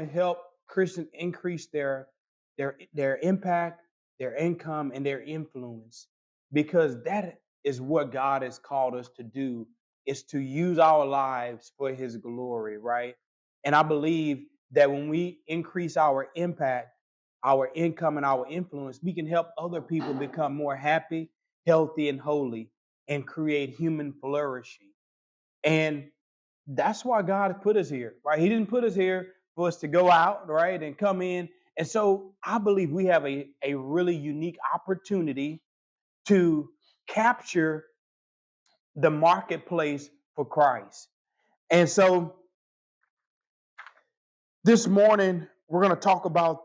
to help Christians increase their impact, their income, and their influence, because that is what God has called us to do, is to use our lives for his glory, right? And I believe that when we increase our impact, our income, and our influence, we can help other people become more happy, healthy, and holy, and create human flourishing. And that's why God put us here, right? He didn't put us here for us to go out, right, and come in. And so I believe we have a really unique opportunity to capture the marketplace for Christ. And so this morning, we're going to talk about,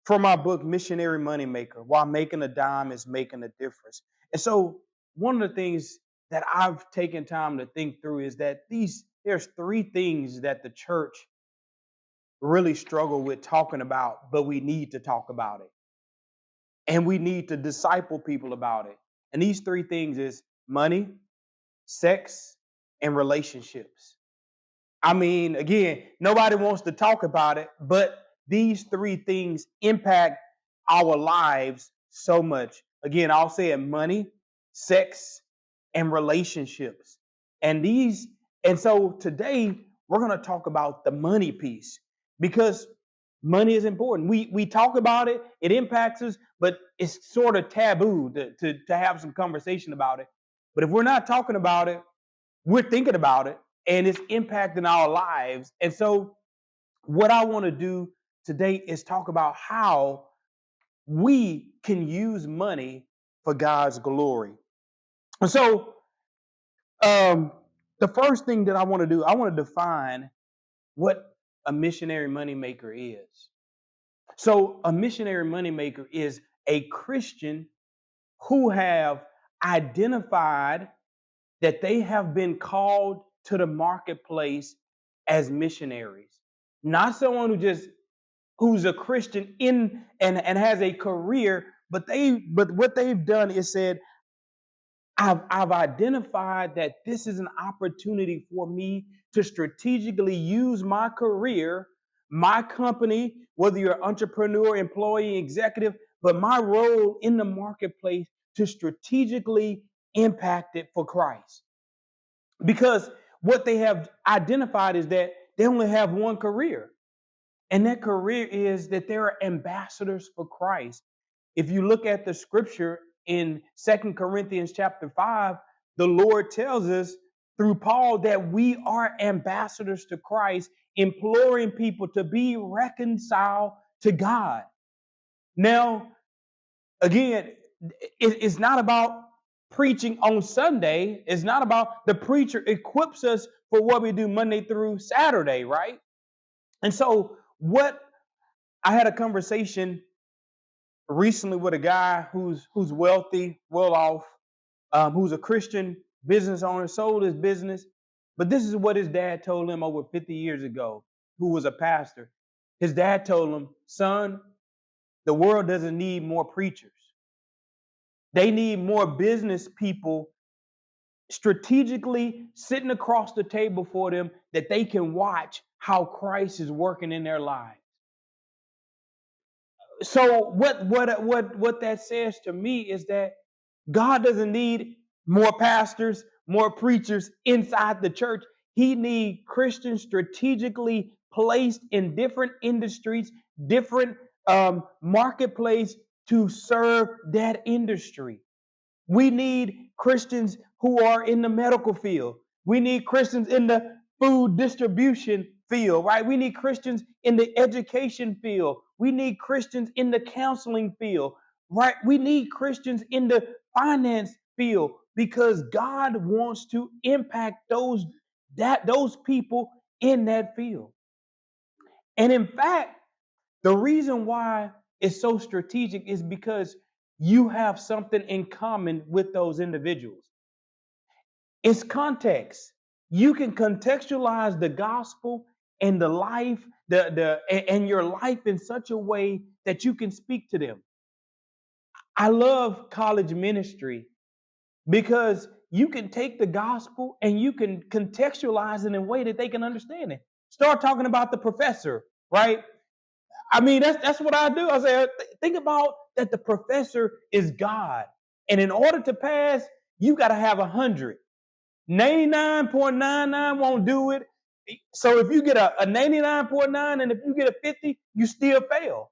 from my book, Missionary Moneymaker, why making a dime is making a difference. And so one of the things that I've taken time to think through is that there's three things that the church really struggle with talking about, but we need to talk about it. And we need to disciple people about it. And these three things is money, sex, and relationships. I mean, again, nobody wants to talk about it, but these three things impact our lives so much. Again, I'll say it: money, sex, and relationships. And so today we're going to talk about the money piece, because money is important. We talk about it, it impacts us, but it's sort of taboo to have some conversation about it. But if we're not talking about it, we're thinking about it, and it's impacting our lives. And so what I want to do today is talk about how we can use money for God's glory. And so the first thing that I want to do, I want to define what a missionary money maker is. So a missionary money maker is a Christian who have identified that they have been called to the marketplace as missionaries. Not someone who's a Christian and has a career, but what they've done is said, I've identified that this is an opportunity for me to strategically use my career, my company, whether you're an entrepreneur, employee, executive, but my role in the marketplace, to strategically impact it for Christ. Because what they have identified is that they only have one career. And that career is that they're ambassadors for Christ. If you look at the scripture in 2 Corinthians chapter 5, the Lord tells us through Paul that we are ambassadors to Christ, imploring people to be reconciled to God. Now, again, it's not about preaching on Sunday. It's not about the preacher equips us for what we do Monday through Saturday, right? And so I had a conversation recently with a guy who's wealthy, well off, who's a Christian business owner, sold his business. But this is what his dad told him over 50 years ago, who was a pastor. His dad told him, son, the world doesn't need more preachers. They need more business people strategically sitting across the table for them, that they can watch how Christ is working in their lives. So what that says to me is that God doesn't need more pastors, more preachers inside the church. He needs Christians strategically placed in different industries, different marketplace to serve that industry. We need Christians who are in the medical field. We need Christians in the food distribution field, right? We need Christians in the education field. We need Christians in the counseling field, right? We need Christians in the finance field, because God wants to impact those people in that field. And in fact, the reason why it's so strategic is because you have something in common with those individuals. It's context. You can contextualize the gospel and the life, and your life in such a way that you can speak to them. I love college ministry because you can take the gospel and you can contextualize it in a way that they can understand it. Start talking about the professor right? I mean, that's what I do. I say, think about that the professor is God. And in order to pass, you got to have 100. 99.99 won't do it. So if you get a 99.9 and if you get a 50, you still fail.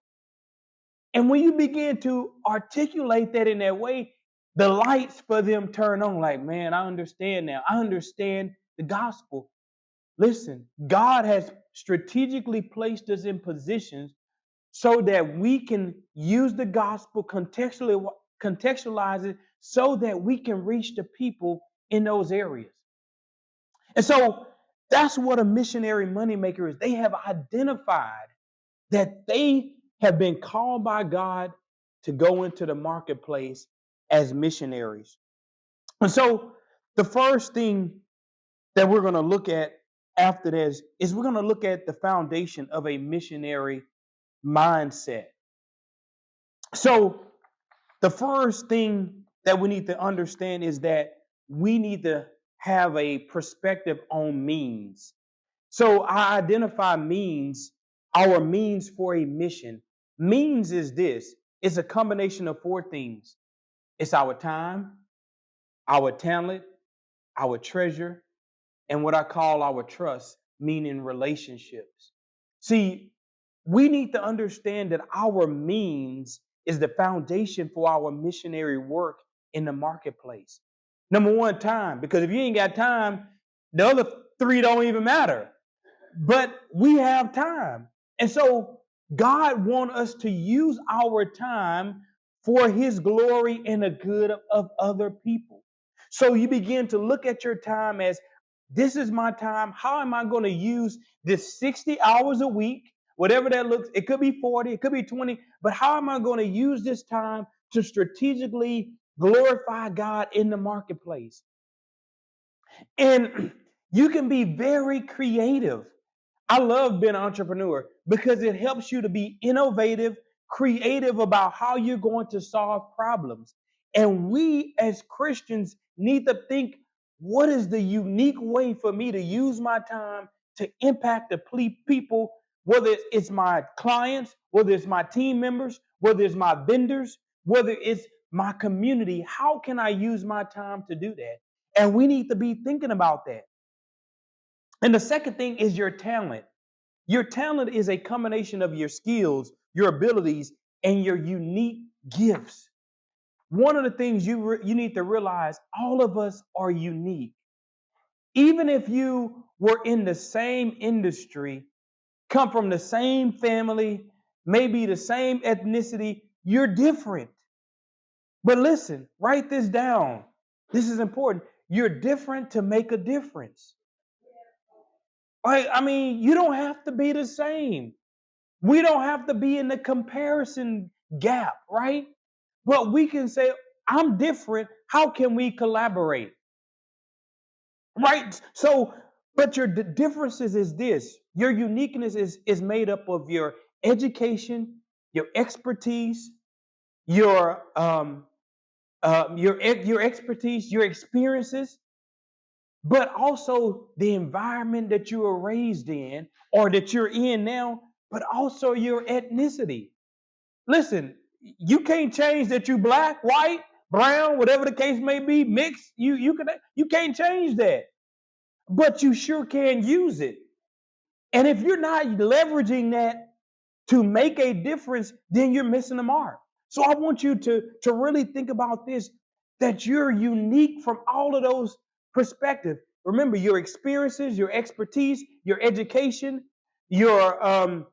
And when you begin to articulate that in that way, the lights for them turn on like, man, I understand now. I understand the gospel. Listen, God has strategically placed us in positions so that we can use the gospel, contextualize it so that we can reach the people in those areas. And so that's what a missionary moneymaker is. They have identified that they have been called by God to go into the marketplace as missionaries. And so the first thing that we're going to look at after this is we're going to look at the foundation of a missionary mindset. So the first thing that we need to understand is that we need to have a perspective on means. So I identify means, our means for a mission. Means is this. It's a combination of 4 things. It's our time, our talent, our treasure, and what I call our trust, meaning relationships. See, we need to understand that our means is the foundation for our missionary work in the marketplace. Number 1, time, because if you ain't got time, the other 3 don't even matter. But we have time. And so God wants us to use our time for his glory and the good of other people. So you begin to look at your time as, this is my time. How am I going to use this 60 hours a week? Whatever that looks, it could be 40, it could be 20, but how am I going to use this time to strategically glorify God in the marketplace? And you can be very creative. I love being an entrepreneur because it helps you to be innovative, creative about how you're going to solve problems. And we as Christians need to think, what is the unique way for me to use my time to impact the people, whether it's my clients, whether it's my team members, whether it's my vendors, whether it's my community? How can I use my time to do that? And we need to be thinking about that. And the second thing is your talent. Your talent is a combination of your skills, your abilities, and your unique gifts. One of the things you need to realize, all of us are unique. Even if you were in the same industry, come from the same family, maybe the same ethnicity, you're different. But listen, write this down. This is important. You're different to make a difference. I mean, you don't have to be the same. We don't have to be in the comparison gap, right? But we can say, I'm different. How can we collaborate? Right? So, but your differences is this. Your uniqueness is made up of your education, your expertise, your expertise, your experiences, but also the environment that you were raised in or that you're in now, but also your ethnicity. Listen, you can't change that you black, white, brown, whatever the case may be, mixed. You can't change that, but you sure can use it. And if you're not leveraging that to make a difference, then you're missing the mark. So I want you to really think about this, that you're unique from all of those perspectives. Remember, your experiences, your expertise, your education, your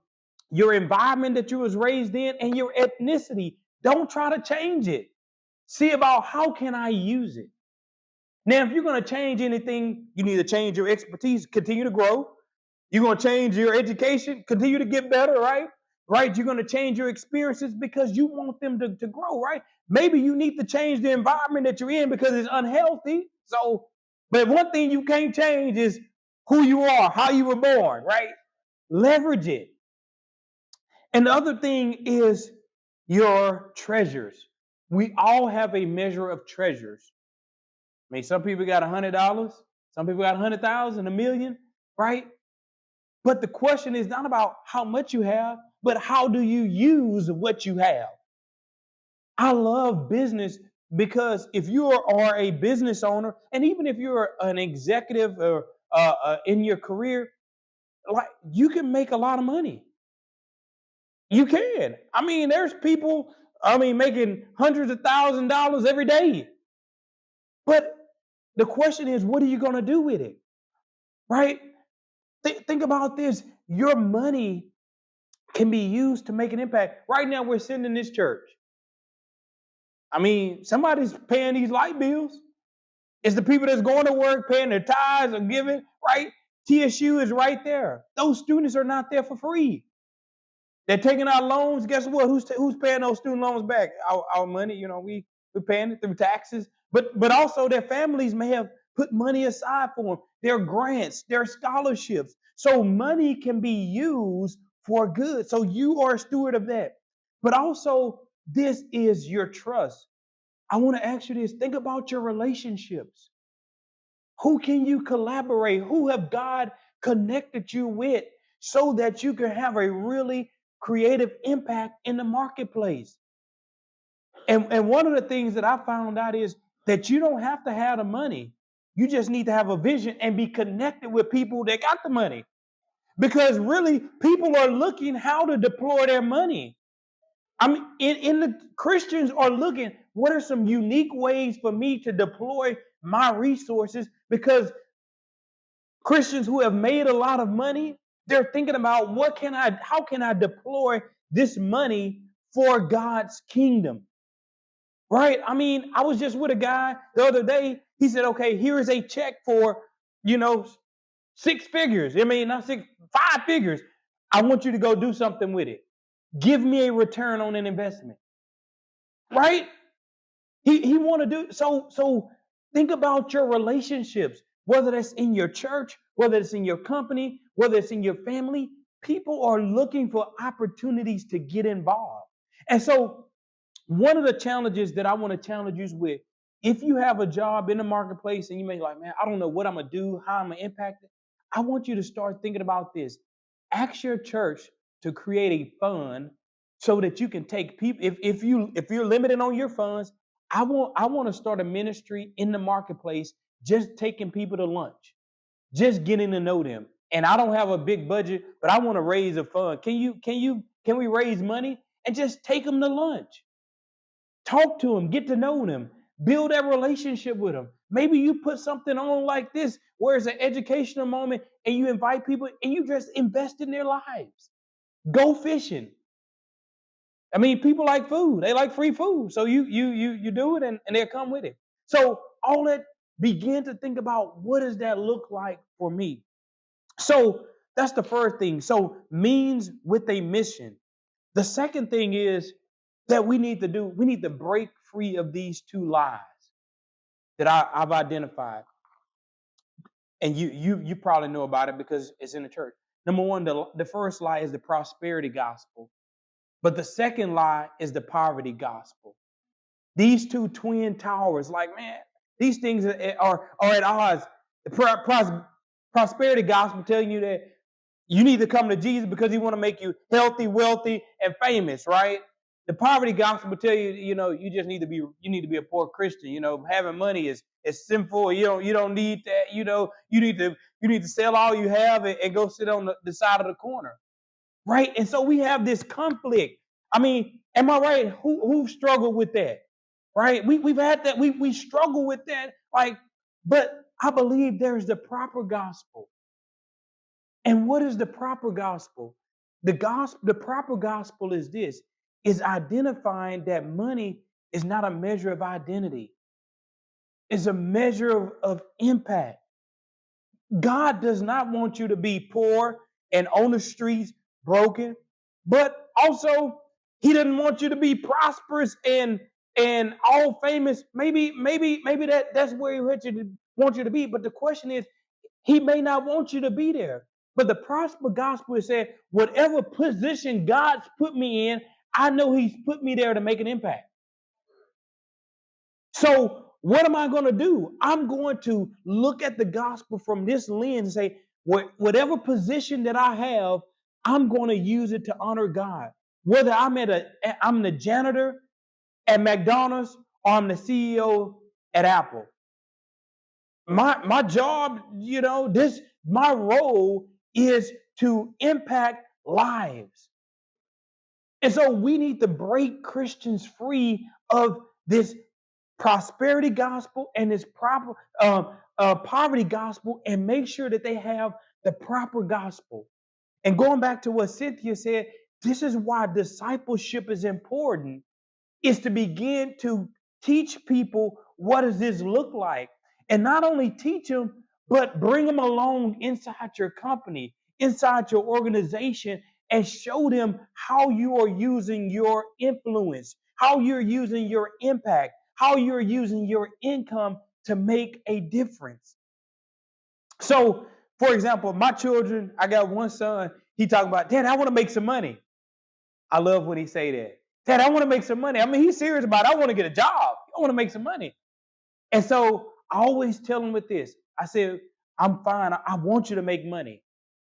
environment that you was raised in, and your ethnicity. Don't try to change it. See about how can I use it. Now, if you're going to change anything, you need to change your expertise, continue to grow. You're going to change your education, continue to get better, right? Right? You're going to change your experiences because you want them to grow, right? Maybe you need to change the environment that you're in because it's unhealthy. So, but one thing you can't change is who you are, how you were born, right? Leverage it. And the other thing is your treasures. We all have a measure of treasures. I mean, some people got $100, some people got 100,000, a million, right? But the question is not about how much you have, but how do you use what you have? I love business because if you are a business owner, and even if you're an executive or in your career, like you can make a lot of money. You can. I mean, there's people, making hundreds of $1,000s every day. But the question is, what are you going to do with it? Right? Think about this. Your money can be used to make an impact. Right now, we're sitting in this church. I mean, somebody's paying these light bills. It's the people that's going to work, paying their tithes or giving, right? TSU is right there. Those students are not there for free. They're taking out loans. Guess what? Who's paying those student loans back? Our money. We're paying it through taxes. But also their families may have put money aside for them. Their grants, their scholarships. So money can be used for good. So you are a steward of that. But also, this is your trust. I want to ask you this. Think about your relationships. Who can you collaborate? Who have God connected you with so that you can have a really creative impact in the marketplace? And one of the things that I found out is that you don't have to have the money. You just need to have a vision and be connected with people that got the money. Because really, people are looking how to deploy their money. I mean, in the Christians are looking, what are some unique ways for me to deploy my resources? Because Christians who have made a lot of money, they're thinking about how can I deploy this money for God's kingdom? Right? I mean, I was just with a guy the other day. He said, okay, here is a check for, 6 figures. I mean, not 5 figures. I want you to go do something with it. Give me a return on an investment. Right? He want to do so think about your relationships, whether that's in your church, whether it's in your company, whether it's in your family. People are looking for opportunities to get involved. And so one of the challenges that I want to challenge you with, if you have a job in the marketplace and you may be like, man, I don't know what I'm going to do, how I'm going to impact it. I want you to start thinking about this. Ask your church to create a fund so that you can take people. If you're limited on your funds, I want to start a ministry in the marketplace, just taking people to lunch, just getting to know them. And I don't have a big budget, but I want to raise a fund. Can we raise money and just take them to lunch? Talk to them, get to know them, build that relationship with them. Maybe you put something on like this where it's an educational moment and you invite people and you just invest in their lives. Go fishing. I mean, people like food. They like free food. So you do it and they'll come with it. So all that, begin to think about, what does that look like for me? So that's the first thing. So means with a mission. The second thing is that we need to break free of these 2 lies that I've identified. And you probably know about it because it's in the church. Number one, the first lie is the prosperity gospel. But the second lie is the poverty gospel. These 2 twin towers, like, man, these things are at odds. The prosperity gospel telling you that you need to come to Jesus because he want to make you healthy, wealthy, and famous, right? The poverty gospel will tell you, you just need to be a poor Christian. Having money is sinful. You don't need that. You need to sell all you have and go sit on the side of the corner. Right? And so we have this conflict. I mean, am I right? Who struggled with that? Right? We've had that. We struggle with that. But I believe there's the proper gospel. And what is the proper gospel? The proper gospel is this, is identifying that money is not a measure of identity. It's a measure of impact. God does not want you to be poor and on the streets, broken, but also he doesn't want you to be prosperous and all famous. Maybe that's where he wants you to be. But the question is, he may not want you to be there. But the prosper gospel is saying, whatever position God's put me in, I know he's put me there to make an impact. So what am I going to do? I'm going to look at the gospel from this lens and say, Whatever position that I have, I'm going to use it to honor God. Whether I'm the janitor at McDonald's or I'm the CEO at Apple. My job, my role is to impact lives. And so we need to break Christians free of this prosperity gospel and this proper poverty gospel, and make sure that they have the proper gospel. And going back to what Cynthia said, this is why discipleship is important, is to begin to teach people what does this look like. And not only teach them, but bring them along inside your company, inside your organization, and show them how you are using your influence, how you're using your impact, how you're using your income to make a difference. So, for example, my children, I got one son, he talking about, Dad, I want to make some money. I love when he say that. Dad, I want to make some money. I mean, he's serious about it. I want to get a job. I want to make some money. And so I always tell him with this. I said, I'm fine. I want you to make money.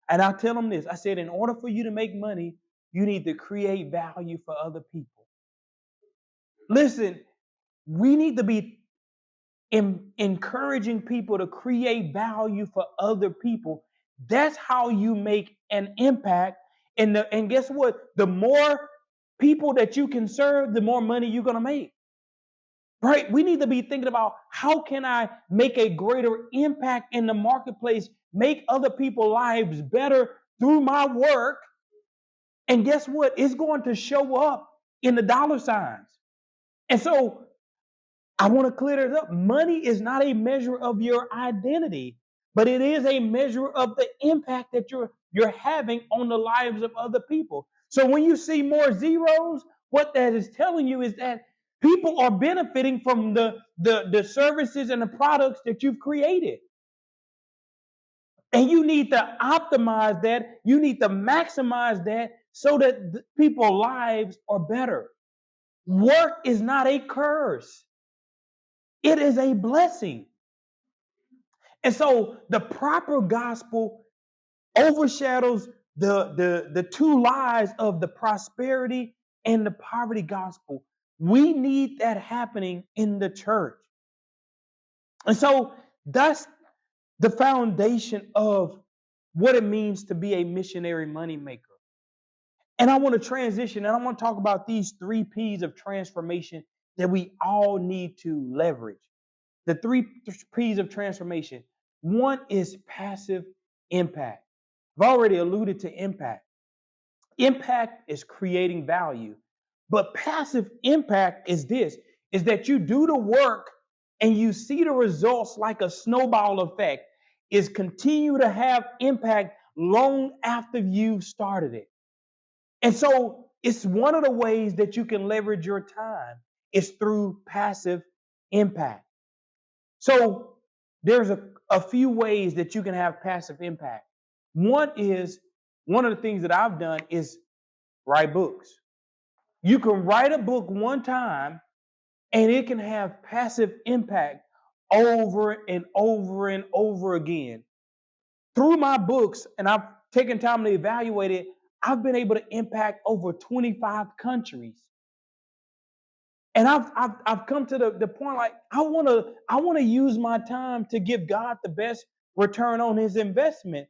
And I tell him this. I said, in order for you to make money, you need to create value for other people. Listen, we need to be encouraging people to create value for other people. That's how you make an impact. And guess what? The more people that you can serve, the more money you're going to make. Right? We need to be thinking about, how can I make a greater impact in the marketplace, make other people's lives better through my work? And guess what? It's going to show up in the dollar signs. And so I want to clear this up. Money is not a measure of your identity, but it is a measure of the impact that you're having on the lives of other people. So when you see more zeros, what that is telling you is that people are benefiting from the services and the products that you've created. And you need to optimize that. You need to maximize that so that people's lives are better. Work is not a curse. It is a blessing. And so the proper gospel overshadows the two lies of the prosperity and the poverty gospel. We need that happening in the church. And so that's the foundation of what it means to be a missionary money maker. And I want to transition, and I want to talk about these 3 P's of transformation that we all need to leverage. The 3 P's of transformation. One is passive impact. I've already alluded to impact. Impact is creating value. But passive impact is that you do the work and you see the results like a snowball effect, is continue to have impact long after you've started it. And so it's one of the ways that you can leverage your time is through passive impact. So there's a few ways that you can have passive impact. One of the things that I've done is write books. You can write a book one time and it can have passive impact over and over and over again. Through my books, and I've taken time to evaluate it, I've been able to impact over 25 countries. And I've come to the point, like, I want to use my time to give God the best return on his investment.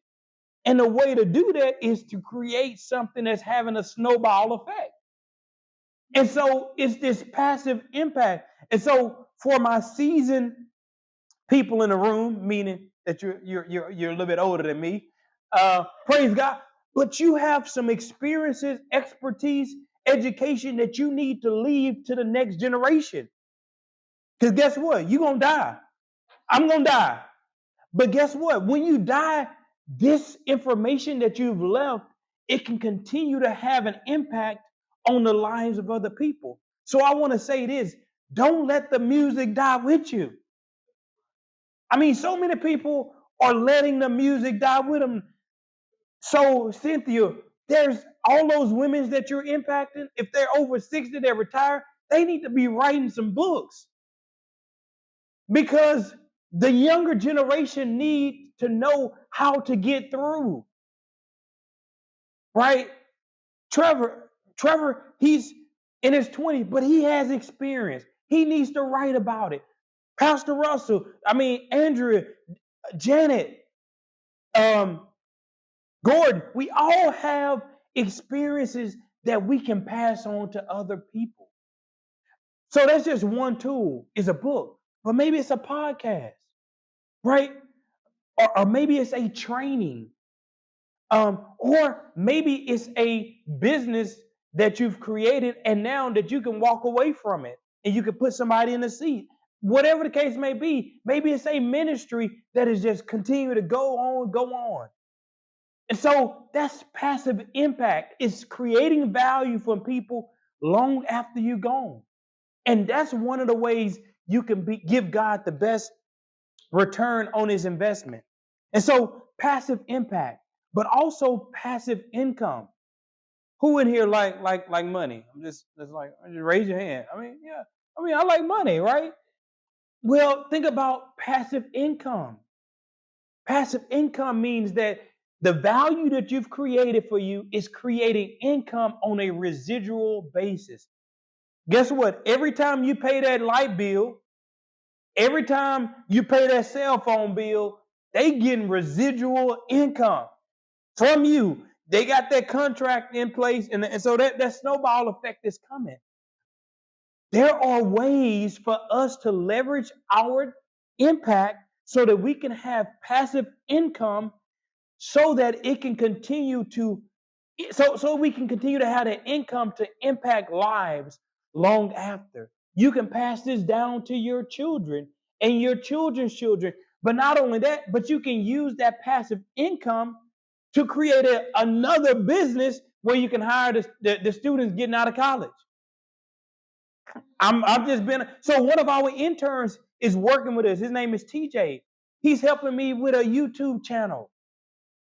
And the way to do that is to create something that's having a snowball effect. And so it's this passive impact. And so for my seasoned people in the room, meaning that you're a little bit older than me, praise God. But you have some experiences, expertise, education that you need to leave to the next generation. Because guess what? You're going to die. I'm going to die. But guess what? When you die, this information that you've left, it can continue to have an impact on the lives of other people. So I want to say this: don't let the music die with you. I mean, so many people are letting the music die with them. So, Cynthia, there's all those women that you're impacting. If they're over 60, they're retired, they need to be writing some books. Because the younger generation need to know how to get through. Right? Trevor, he's in his 20s, but he has experience. He needs to write about it. Pastor Russell, Andrea, Janet, Gordon, we all have experiences that we can pass on to other people. So that's just one tool, is a book, but maybe it's a podcast, right? Or maybe it's a training. Or maybe it's a business that you've created and now that you can walk away from it and you can put somebody in the seat. Whatever the case may be, maybe it's a ministry that is just continue to go on. And so that's passive impact. It's creating value for people long after you're gone. And that's one of the ways you can give God the best return on his investment. And so passive impact, but also passive income. Who in here like money? Just raise your hand. I like money, right? Well, think about passive income. Passive income means that the value that you've created for you is creating income on a residual basis. Guess what? Every time you pay that light bill, every time you pay that cell phone bill, they getting residual income from you. They got that contract in place, and so that snowball effect is coming. There are ways for us to leverage our impact so that we can have passive income so that it can continue to so we can continue to have that income to impact lives long after. You can pass this down to your children and your children's children. But not only that, but you can use that passive income to create another business where you can hire the students getting out of college. So one of our interns is working with us. His name is TJ. He's helping me with a YouTube channel.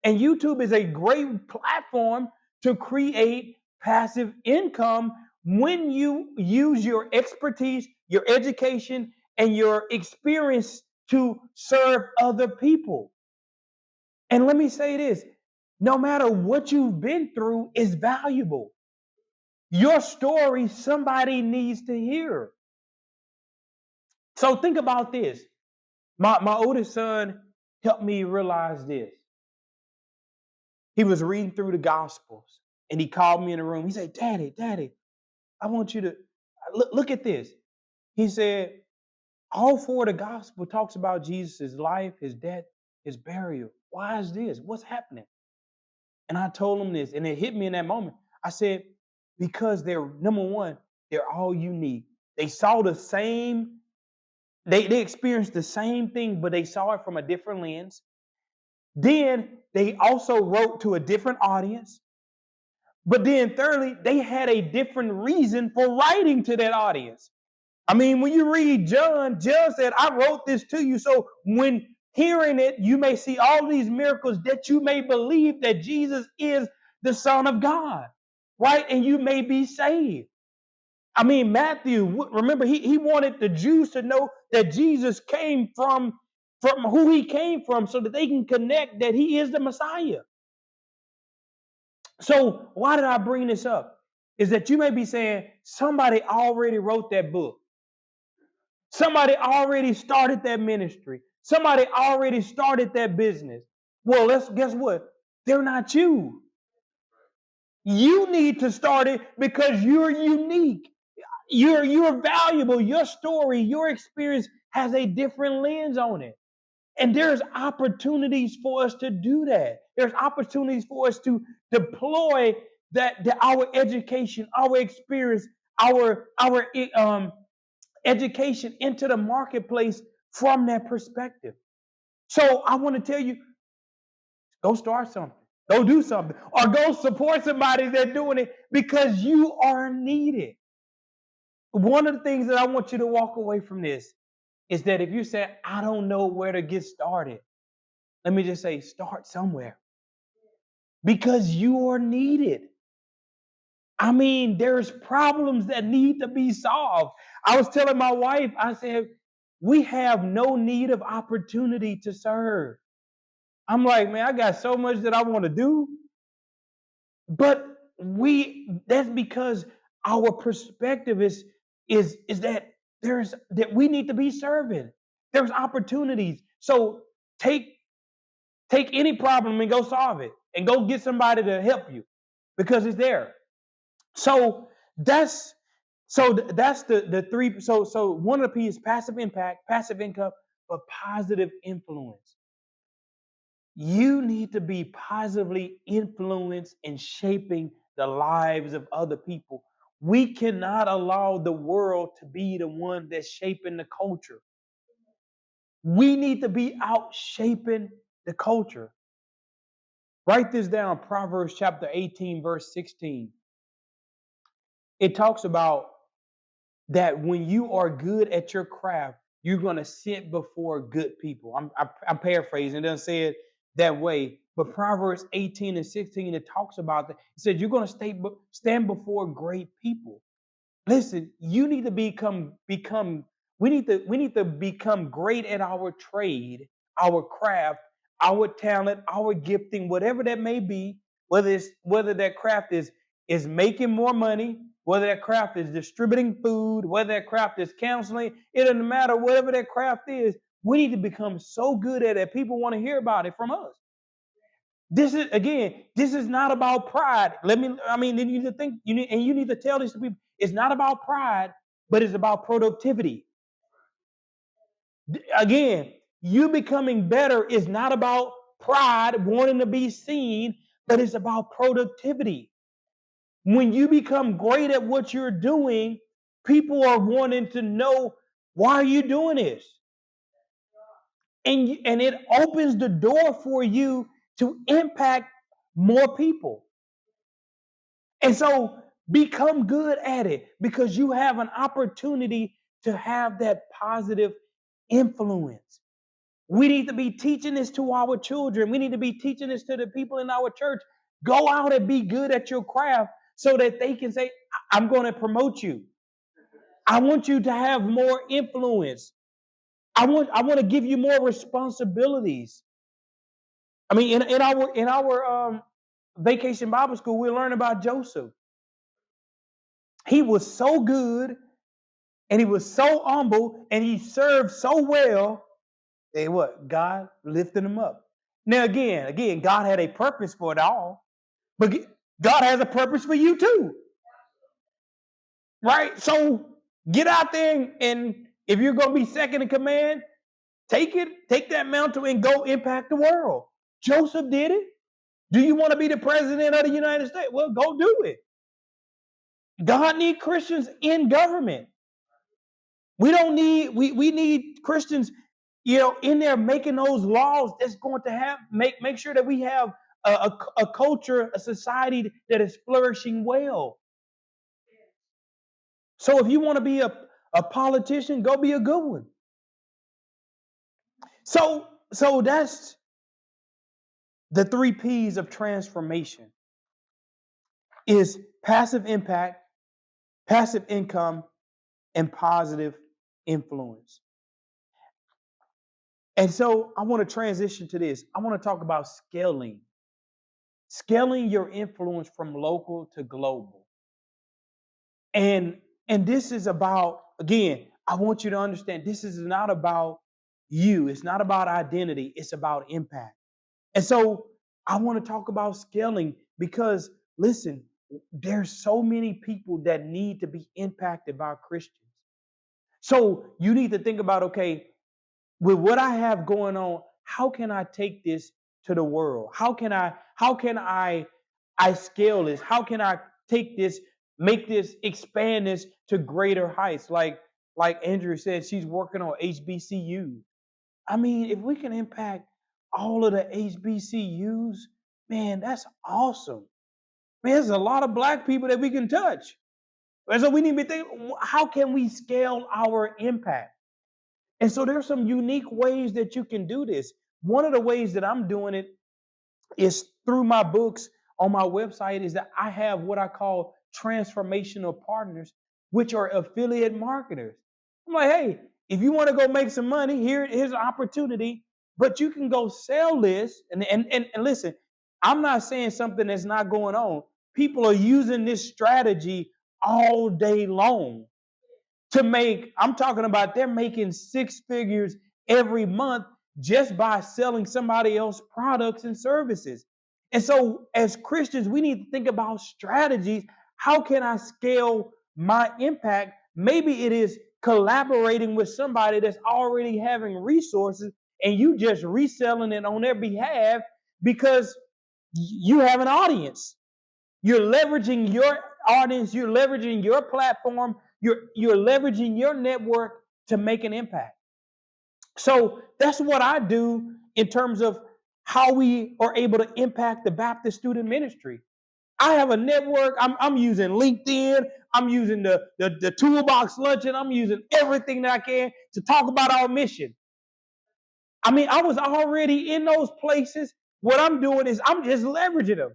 And YouTube is a great platform to create passive income when you use your expertise, your education, and your experience to serve other people. And let me say this, no matter what you've been through is valuable. Your story, somebody needs to hear. So think about this. My oldest son helped me realize this. He was reading through the Gospels and he called me in the room. He said, Daddy, I want you to look at this. He said, all four of the Gospel talks about Jesus' life, his death, his burial. Why is this? What's happening? And I told him this, and it hit me in that moment. I said, because they're, number one, they're all unique. They saw the same, they experienced the same thing, but they saw it from a different lens. Then they also wrote to a different audience. But then thirdly, they had a different reason for writing to that audience. When you read John said, I wrote this to you. So when hearing it, you may see all these miracles that you may believe that Jesus is the Son of God, right? And you may be saved. Matthew, remember, he wanted the Jews to know that Jesus came from who he came from so that they can connect that he is the Messiah. So why did I bring this up? Is that you may be saying, somebody already wrote that book. Somebody already started that ministry. Somebody already started that business. Well, guess what? They're not you. You need to start it because you're unique. You're valuable. Your story, your experience has a different lens on it. And there's opportunities for us to do that. There's opportunities for us to deploy our education, our experience, our education into the marketplace from that perspective. So I want to tell you, go start something. Go do something. Or go support somebody that's doing it because you are needed. One of the things that I want you to walk away from this is that if you say, I don't know where to get started, let me just say, start somewhere. Because you are needed. There's problems that need to be solved. I was telling my wife, I said, we have no need of opportunity to serve. I'm like, man, I got so much that I want to do. But that's because our perspective is that we need to be serving. There's opportunities. So take any problem and go solve it and go get somebody to help you because it's there. So that's the three. So one of the P is passive impact, passive income, but positive influence. You need to be positively influenced in shaping the lives of other people. We cannot allow the world to be the one that's shaping the culture. We need to be out shaping the culture. Write this down, Proverbs chapter 18, verse 16. It talks about that when you are good at your craft, you're going to sit before good people. I'm paraphrasing. It doesn't say it that way. But Proverbs 18 and 16, it talks about that. It says you're going to stand before great people. Listen, you need to we need to become great at our trade, our craft, our talent, our gifting, whatever that may be, whether that craft is making more money, whether that craft is distributing food, whether that craft is counseling, it doesn't matter, whatever that craft is, we need to become so good at it, people want to hear about it from us. This is not about pride. Then you need to think, you need to tell these people, it's not about pride, but it's about productivity. Again, you becoming better is not about pride, wanting to be seen, but it's about productivity. When you become great at what you're doing, people are wanting to know, why are you doing this? And it opens the door for you to impact more people. And so become good at it because you have an opportunity to have that positive influence. We need to be teaching this to our children. We need to be teaching this to the people in our church. Go out and be good at your craft so that they can say, I'm going to promote you. I want you to have more influence. I want to give you more responsibilities. I mean, in our vacation Bible school, we learn about Joseph. He was so good and he was so humble and he served so well. And what? God lifted him up. Now, again, God had a purpose for it all, but God has a purpose for you too. Right? So get out there and if you're going to be second in command, take that mantle and go impact the world. Joseph did it. Do you want to be the president of the United States? Well, go do it. God needs Christians in government. We need Christians, in there making those laws that's going to make sure that we have a culture, a society that is flourishing well. So if you want to be a politician, go be a good one. So that's the 3 P's of transformation is passive impact, passive income, and positive influence. And so I want to transition to this. I want to talk about scaling your influence from local to global. And this is about, again, I want you to understand this is not about you. It's not about identity. It's about impact. And so I want to talk about scaling because, listen, there's so many people that need to be impacted by Christians. So you need to think about, okay, with what I have going on, how can I take this to the world? How can I scale this? How can I take this, make this, expand this to greater heights? Like Andrew said, she's working on HBCUs. I mean, if we can impact all of the HBCUs, man, that's awesome. Man, there's a lot of Black people that we can touch. And so we need to be thinking, how can we scale our impact? And so there's some unique ways that you can do this. One of the ways that I'm doing it is through my books on my website is that I have what I call transformational partners, which are affiliate marketers. I'm like, hey, if you want to go make some money, here's an opportunity. But you can go sell this. And listen, I'm not saying something that's not going on. People are using this strategy all day long to make, I'm talking about they're making six figures every month just by selling somebody else's products and services. And so as Christians, we need to think about strategies. How can I scale my impact? Maybe it is collaborating with somebody that's already having resources and you just reselling it on their behalf because you have an audience. You're leveraging your audience, you're leveraging your platform, you're leveraging your network to make an impact. So that's what I do in terms of how we are able to impact the Baptist student ministry. I have a network. I'm using LinkedIn. I'm using the toolbox luncheon. I'm using everything that I can to talk about our mission. I mean, I was already in those places. What I'm doing is I'm just leveraging them.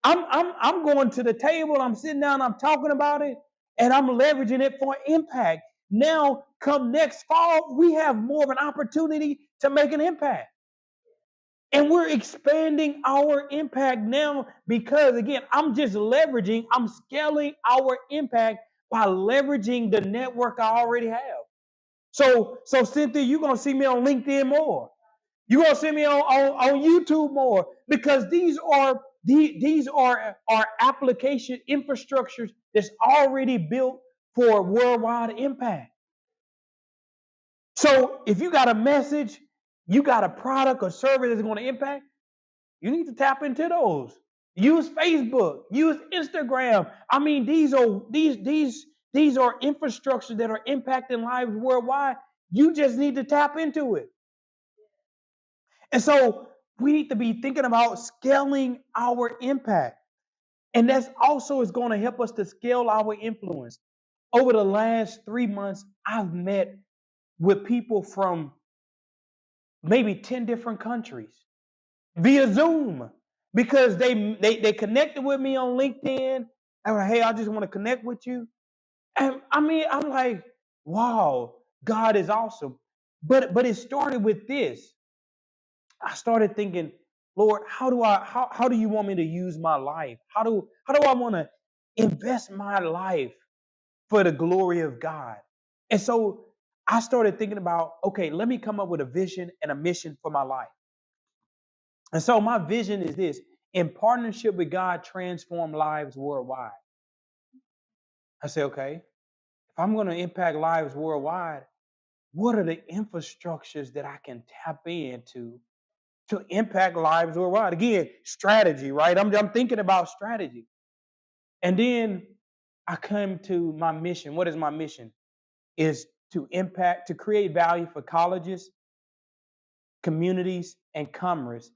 I'm going to the table, I'm sitting down, I'm talking about it, and I'm leveraging it for impact. Now, come next fall, we have more of an opportunity to make an impact. And we're expanding our impact now because, again, I'm just leveraging, I'm scaling our impact by leveraging the network I already have. So Cynthia, you're going to see me on LinkedIn more. You're going to see me on YouTube more because these are application infrastructures that's already built for worldwide impact. So if you got a message, you got a product or service that's going to impact, you need to tap into those. Use Facebook, use Instagram. I mean, these are infrastructures that are impacting lives worldwide. You just need to tap into it. And so we need to be thinking about scaling our impact. And that's also is going to help us to scale our influence. Over the last 3 months, I've met with people from maybe 10 different countries via Zoom because they connected with me on LinkedIn. I'm like, hey, I just want to connect with you. And I mean, I'm like, wow, God is awesome. But it started with this. I started thinking, Lord, how do you want me to use my life? How do I want to invest my life for the glory of God? And so I started thinking about, okay, let me come up with a vision and a mission for my life. And so my vision is this: in partnership with God, transform lives worldwide. I say, okay, if I'm going to impact lives worldwide, what are the infrastructures that I can tap into to impact lives worldwide? Again, strategy, right? I'm thinking about strategy. And then I come to my mission. What is my mission? Is to create value for colleges, communities, and commerce.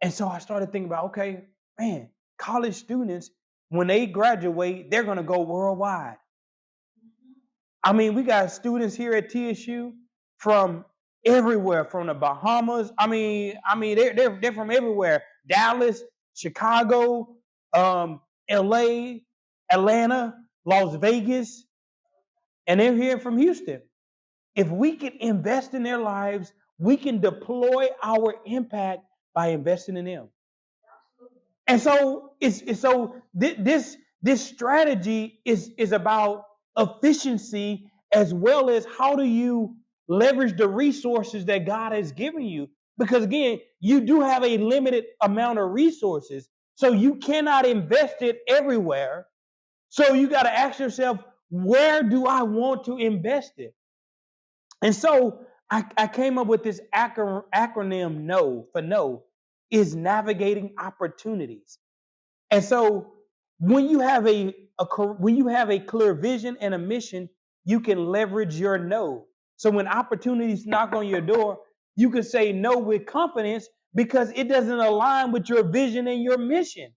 And so I started thinking about, okay, man, college students, when they graduate, they're going to go worldwide. I mean, we got students here at TSU from everywhere, from the Bahamas. I mean, they're from everywhere. Dallas, Chicago, LA, Atlanta, Las Vegas, and they're here from Houston. If we can invest in their lives, we can deploy our impact by investing in them. And so this strategy is about efficiency as well as how do you leverage the resources that God has given you. Because again, you do have a limited amount of resources, so you cannot invest it everywhere. So you got to ask yourself, where do I want to invest it? And so I came up with this acronym NO for no is navigating opportunities. And so when you have a clear vision and a mission, you can leverage your no. So when opportunities knock on your door, you can say no with confidence because it doesn't align with your vision and your mission.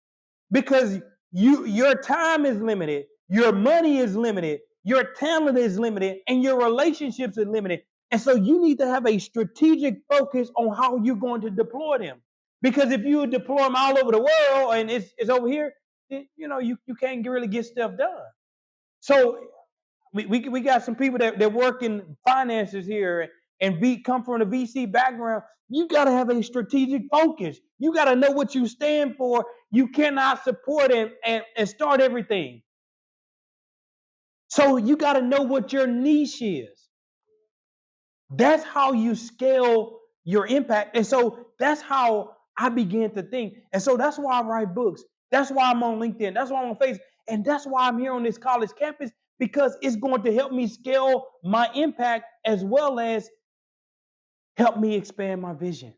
Because your time is limited, your money is limited, your talent is limited, and your relationships are limited. And so you need to have a strategic focus on how you're going to deploy them. Because if you deploy them all over the world and it's over here, you can't really get stuff done. So we got some people that work in finances here, and come from the VC background, you got to have a strategic focus. You got to know what you stand for. You cannot support and start everything. So you got to know what your niche is. That's how you scale your impact. And so that's how I began to think. And so that's why I write books. That's why I'm on LinkedIn. That's why I'm on Facebook. And that's why I'm here on this college campus, because it's going to help me scale my impact as well as help me expand my vision.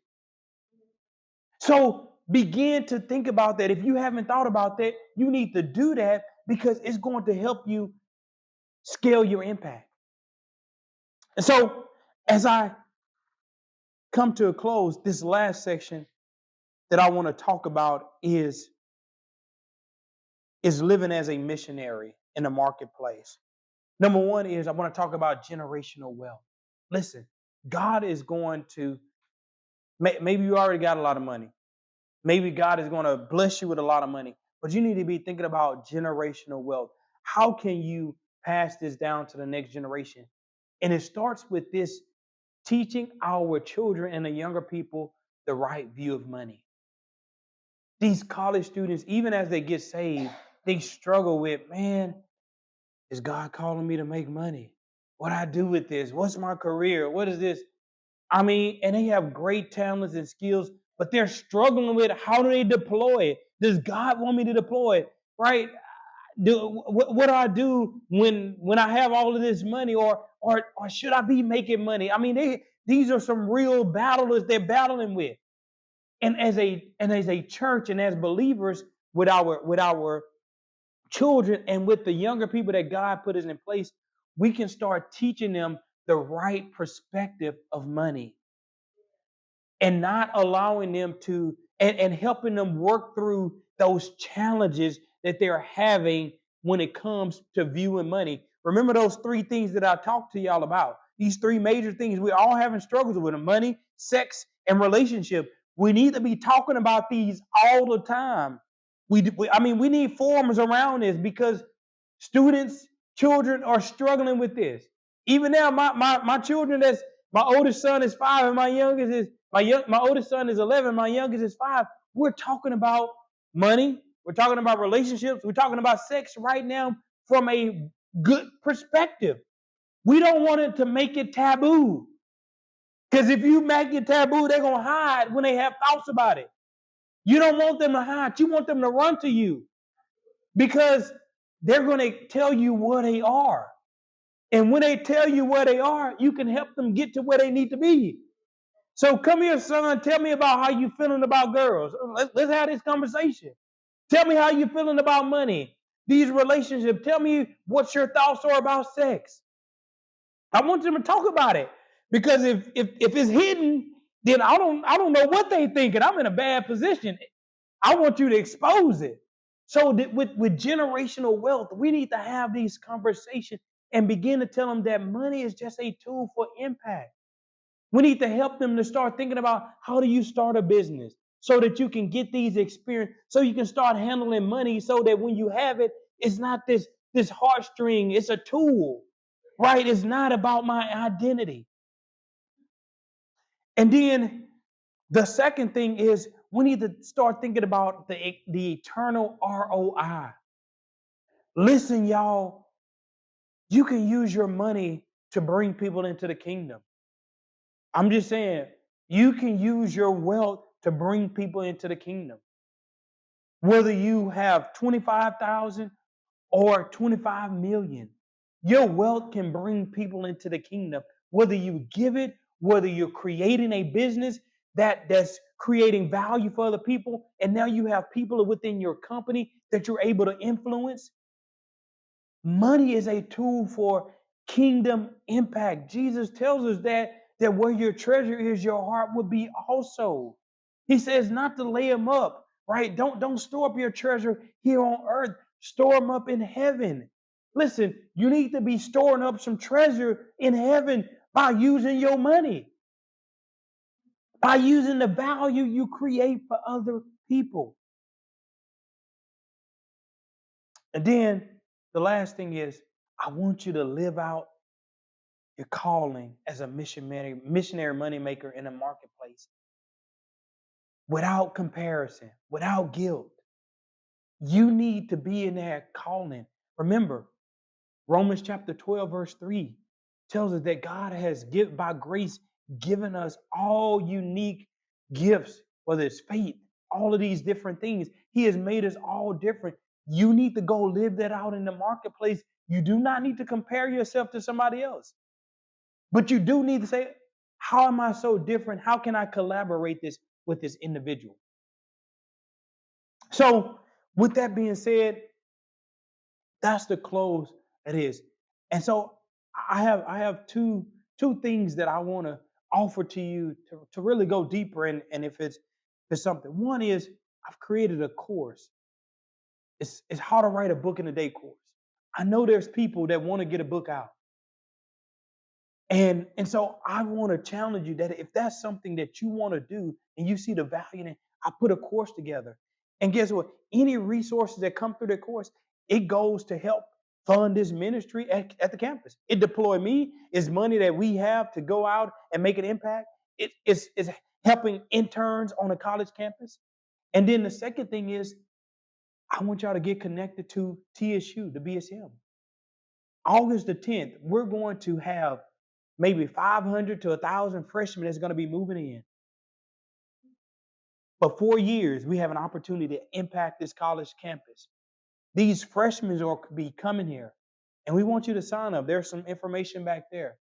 So begin to think about that. If you haven't thought about that, you need to do that, because it's going to help you scale your impact. And so as I come to a close, this last section that I want to talk about is living as a missionary in the marketplace. Number one is I want to talk about generational wealth. Listen, God is going to, maybe you already got a lot of money. Maybe God is going to bless you with a lot of money, but you need to be thinking about generational wealth. How can you pass this down to the next generation? And it starts with this: teaching our children and the younger people the right view of money. These college students, even as they get saved, they struggle with, man, is God calling me to make money? What do I do with this? What's my career? What is this? I mean, and they have great talents and skills, but they're struggling with, how do they deploy it? Does God want me to deploy it? Right? What do I do when I have all of this money, or should I be making money? I mean, these are some real battlers they're battling with. And as a church and as believers, with our children and with the younger people that God put us in place, we can start teaching them the right perspective of money, and not allowing them to, and helping them work through those challenges that they're having when it comes to viewing money. Remember those three things that I talked to y'all about. These three major things. We're all having struggles with them: money, sex, and relationship. We need to be talking about these all the time. We need forums around this, because students, children are struggling with this. Even now, my children, my oldest son is 5, and my oldest son is 11, my youngest is 5. We're talking about money. We're talking about relationships. We're talking about sex right now from a good perspective. We don't want it to make it taboo. Because if you make it taboo, they're going to hide when they have thoughts about it. You don't want them to hide. You want them to run to you, because they're going to tell you where they are. And when they tell you where they are, you can help them get to where they need to be. So come here, son. Tell me about how you feeling about girls. Let's have this conversation. Tell me how you feeling about money, these relationships. Tell me what your thoughts are about sex. I want them to talk about it, because if it's hidden, then I don't know what they thinking. I'm in a bad position. I want you to expose it. So that with generational wealth, we need to have these conversations and begin to tell them that money is just a tool for impact. We need to help them to start thinking about, how do you start a business so that you can get these experience, so you can start handling money, so that when you have it, it's not this heartstring. It's a tool, right? It's not about my identity. And then the second thing is, we need to start thinking about the eternal ROI. Listen, y'all, you can use your money to bring people into the kingdom. I'm just saying, you can use your wealth to bring people into the kingdom. Whether you have 25,000 or 25 million, your wealth can bring people into the kingdom. Whether you give it, whether you're creating a business that's creating value for other people, and now you have people within your company that you're able to influence. Money is a tool for kingdom impact. Jesus tells us that where your treasure is, your heart will be also. He says not to lay them up, right? Don't store up your treasure here on earth. Store them up in heaven. Listen, you need to be storing up some treasure in heaven by using your money, by using the value you create for other people. And then the last thing is, I want you to live out your calling as a missionary money maker in the marketplace without comparison, without guilt. You need to be in that calling. Remember, Romans chapter 12, verse 3 tells us that God has by grace given us all unique gifts, whether it's faith, all of these different things. He has made us all different. You need to go live that out in the marketplace. You do not need to compare yourself to somebody else. But you do need to say, how am I so different? How can I collaborate this with this individual? So, with that being said, that's the close it is. And so I have two things that I want to offer to you to really go deeper in, and if it's something. One is I've created a course. It's how to write a book in a day course. I know there's people that want to get a book out. And so I want to challenge you that if that's something that you want to do and you see the value in it, I put a course together. And guess what? Any resources that come through the course, it goes to help fund this ministry at the campus. It deploy me. It's money that we have to go out and make an impact. It's helping interns on a college campus. And then the second thing is I want y'all to get connected to TSU, the BSM. August the 10th, we're going to have maybe 500 to 1,000 freshmen that's going to be moving in. For 4 years, we have an opportunity to impact this college campus. These freshmen will be coming here, and we want you to sign up. There's some information back there.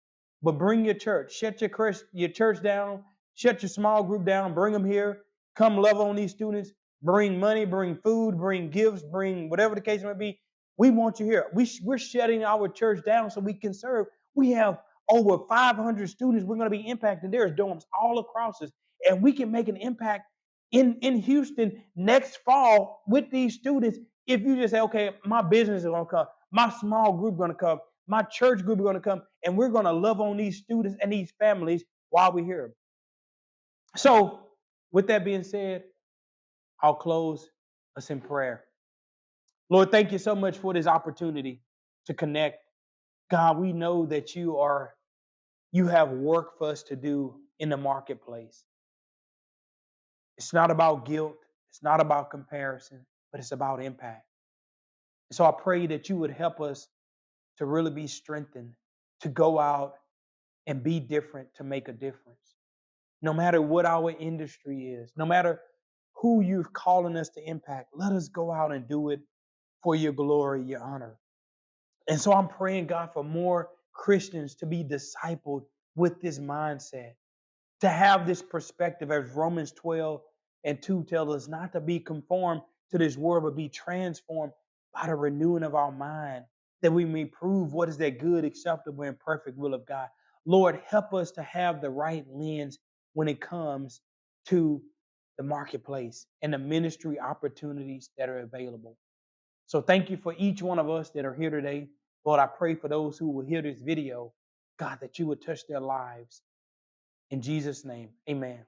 But bring your church. Shut your church down. Shut your small group down. Bring them here. Come love on these students. Bring money, bring food, bring gifts, bring whatever the case may be. We want you here. We're shutting our church down so we can serve. We have over 500 students we're going to be impacting. There's dorms all across us. And we can make an impact in Houston next fall with these students if you just say, okay, my business is going to come, my small group is going to come, my church group is going to come, and we're going to love on these students and these families while we're here. So with that being said, I'll close us in prayer. Lord, thank you so much for this opportunity to connect. God, we know that you have work for us to do in the marketplace. It's not about guilt. It's not about comparison, but it's about impact. And so I pray that you would help us to really be strengthened, to go out and be different, to make a difference. No matter what our industry is, no matter who you're calling us to impact, let us go out and do it for your glory, your honor. And so I'm praying, God, for more Christians to be discipled with this mindset, to have this perspective, as Romans 12:2 tells us, not to be conformed to this world, but be transformed by the renewing of our mind, that we may prove what is that good, acceptable, and perfect will of God. Lord, help us to have the right lens when it comes to the marketplace and the ministry opportunities that are available. So thank you for each one of us that are here today. Lord, I pray for those who will hear this video, God, that you would touch their lives. In Jesus' name, amen.